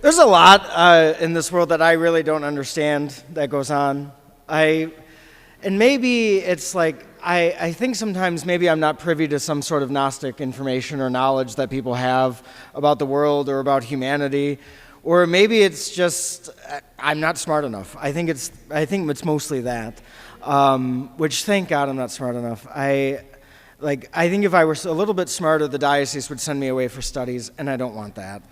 There's a lot in this world that I really don't understand that goes on. And maybe it's like, I think sometimes maybe I'm not privy to some sort of Gnostic information or knowledge that people have about the world or about humanity. Or maybe it's just, I'm not smart enough. I think it's mostly that. Which, thank God I'm not smart enough. I think if I were a little bit smarter, the diocese would send me away for studies, and I don't want that.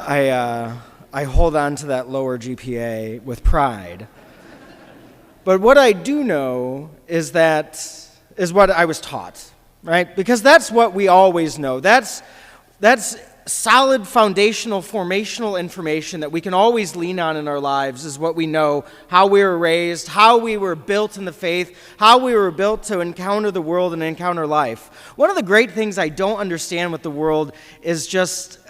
I hold on to that lower GPA with pride. But what I do know is what I was taught, right? Because that's what we always know. That's solid foundational, formational information that we can always lean on in our lives is what we know, how we were raised, how we were built in the faith, how we were built to encounter the world and encounter life. One of the great things I don't understand with the world is just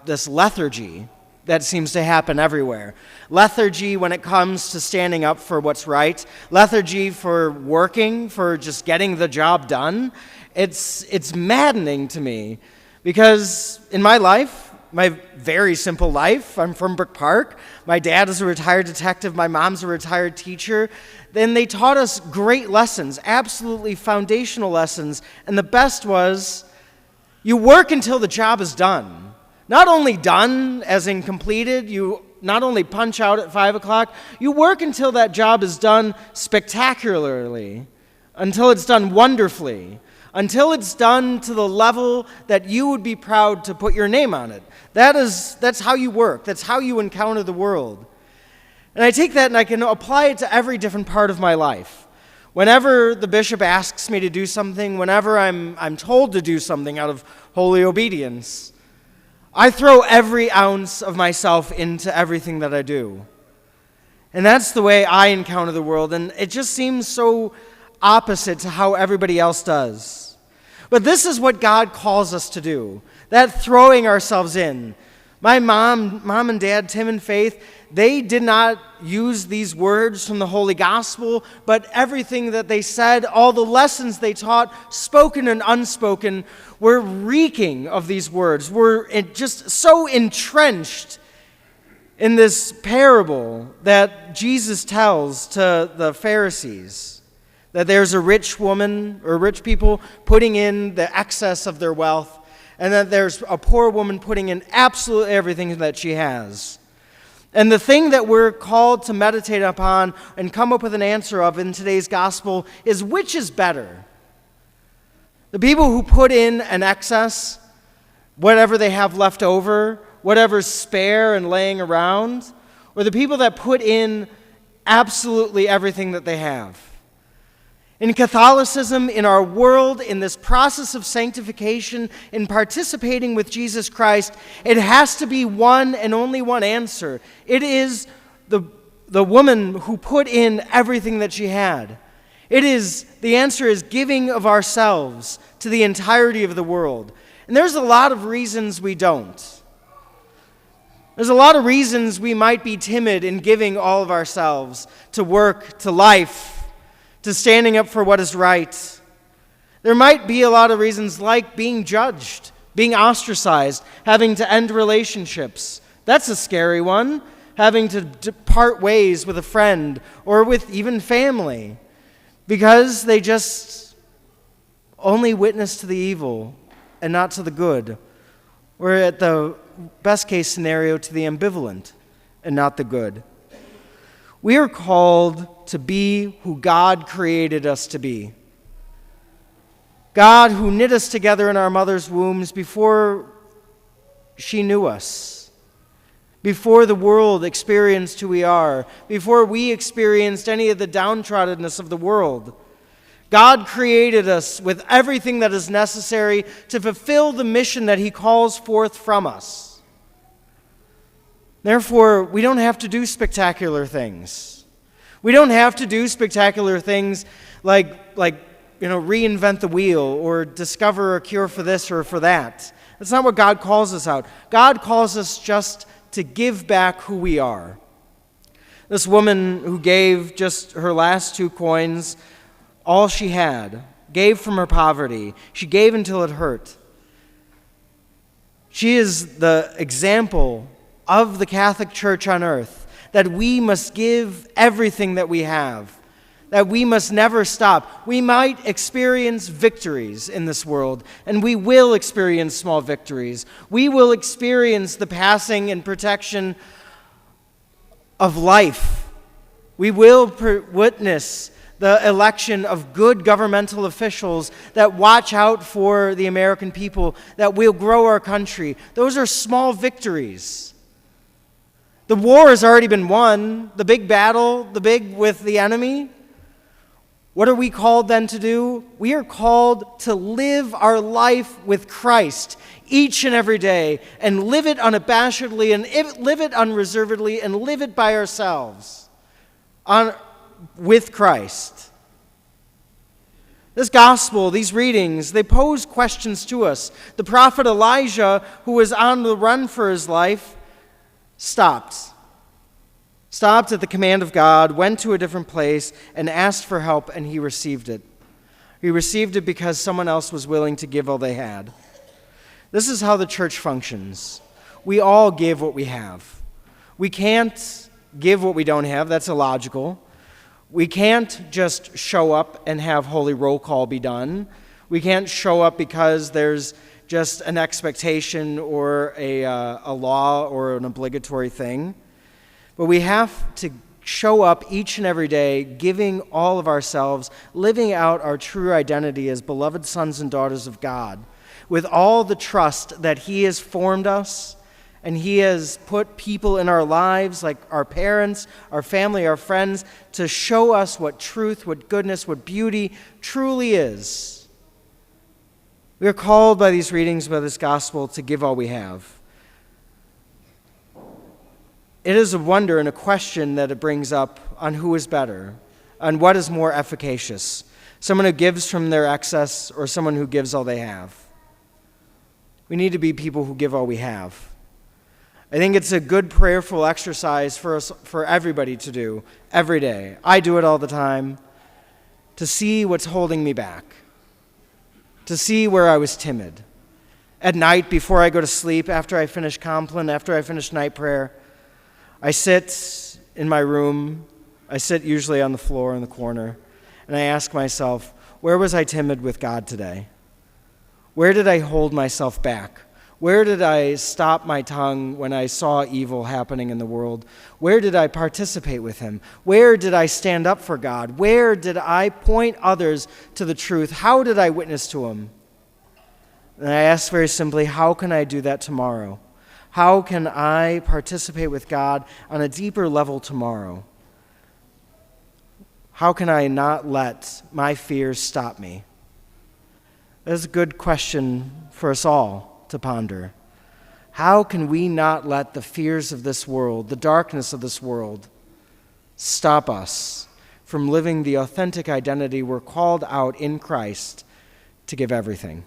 this lethargy that seems to happen everywhere. Lethargy when it comes to standing up for what's right. Lethargy for working, for just getting the job done. It's maddening to me. Because in my life, my very simple life, I'm from Brook Park. My dad is a retired detective. My mom's a retired teacher. Then they taught us great lessons, absolutely foundational lessons. And the best was, you work until the job is done. Not only done, as in completed, you not only punch out at 5 o'clock, you work until that job is done spectacularly, until it's done wonderfully, until it's done to the level that you would be proud to put your name on it. That's how you work. That's how you encounter the world. And I take that and I can apply it to every different part of my life. Whenever the bishop asks me to do something, whenever I'm told to do something out of holy obedience, I throw every ounce of myself into everything that I do. And that's the way I encounter the world, and it just seems so opposite to how everybody else does. But this is what God calls us to do, that throwing ourselves in. My mom and dad, Tim and Faith, they did not use these words from the Holy Gospel, but everything that they said, all the lessons they taught, spoken and unspoken, were reeking of these words. We're just so entrenched in this parable that Jesus tells to the Pharisees. That there's a rich woman or rich people putting in the excess of their wealth, and that there's a poor woman putting in absolutely everything that she has. And the thing that we're called to meditate upon and come up with an answer of in today's gospel is, which is better? The people who put in an excess, whatever they have left over, whatever's spare and laying around, or the people that put in absolutely everything that they have? In Catholicism, in our world, in this process of sanctification, in participating with Jesus Christ, it has to be one and only one answer. It is the woman who put in everything that she had. The answer is giving of ourselves to the entirety of the world. And there's a lot of reasons we don't. There's a lot of reasons we might be timid in giving all of ourselves to work, to life, to standing up for what is right. There might be a lot of reasons like being judged, being ostracized, having to end relationships. That's a scary one. Having to part ways with a friend or with even family because they just only witness to the evil and not to the good. Or at the best case scenario, to the ambivalent and not the good. We are called to be who God created us to be. God who knit us together in our mother's wombs before she knew us, before the world experienced who we are, before we experienced any of the downtroddenness of the world. God created us with everything that is necessary to fulfill the mission that He calls forth from us. Therefore, we don't have to do spectacular things. We don't have to do spectacular things like reinvent the wheel or discover a cure for this or for that. That's not what God calls us out. God calls us just to give back who we are. This woman who gave just her last 2 coins, all she had, gave from her poverty. She gave until it hurt. She is the example of the Catholic Church on earth, that we must give everything that we have, that we must never stop. We might experience victories in this world, and we will experience small victories. We will experience the passing and protection of life. We will witness the election of good governmental officials that watch out for the American people, that will grow our country. Those are small victories. The war has already been won, the big battle, the big with the enemy. What are we called then to do? We are called to live our life with Christ each and every day, and live it unabashedly, and live it unreservedly, and live it by ourselves with Christ. This gospel, these readings, they pose questions to us. The prophet Elijah, who was on the run for his life, stopped at the command of God, went to a different place, and asked for help, and he received it. He received it because someone else was willing to give all they had. This is how the church functions. We all give what we have. We can't give what we don't have. That's illogical. We can't just show up and have holy roll call be done. We can't show up because there's just an expectation or a law or an obligatory thing. But we have to show up each and every day, giving all of ourselves, living out our true identity as beloved sons and daughters of God, with all the trust that He has formed us, and He has put people in our lives, like our parents, our family, our friends, to show us what truth, what goodness, what beauty truly is. We are called by these readings, by this gospel, to give all we have. It is a wonder and a question that it brings up on who is better, on what is more efficacious, someone who gives from their excess or someone who gives all they have. We need to be people who give all we have. I think it's a good prayerful exercise for everybody to do every day. I do it all the time, to see what's holding me back, to see where I was timid. At night, before I go to sleep, after I finish Compline, after I finish night prayer, I sit in my room. I sit usually on the floor in the corner, and I ask myself, where was I timid with God today? Where did I hold myself back? Where did I stop my tongue when I saw evil happening in the world? Where did I participate with Him? Where did I stand up for God? Where did I point others to the truth? How did I witness to Him? And I ask very simply, how can I do that tomorrow? How can I participate with God on a deeper level tomorrow? How can I not let my fears stop me? That's a good question for us all to ponder. How can we not let the fears of this world, the darkness of this world, stop us from living the authentic identity we're called out in Christ to give everything?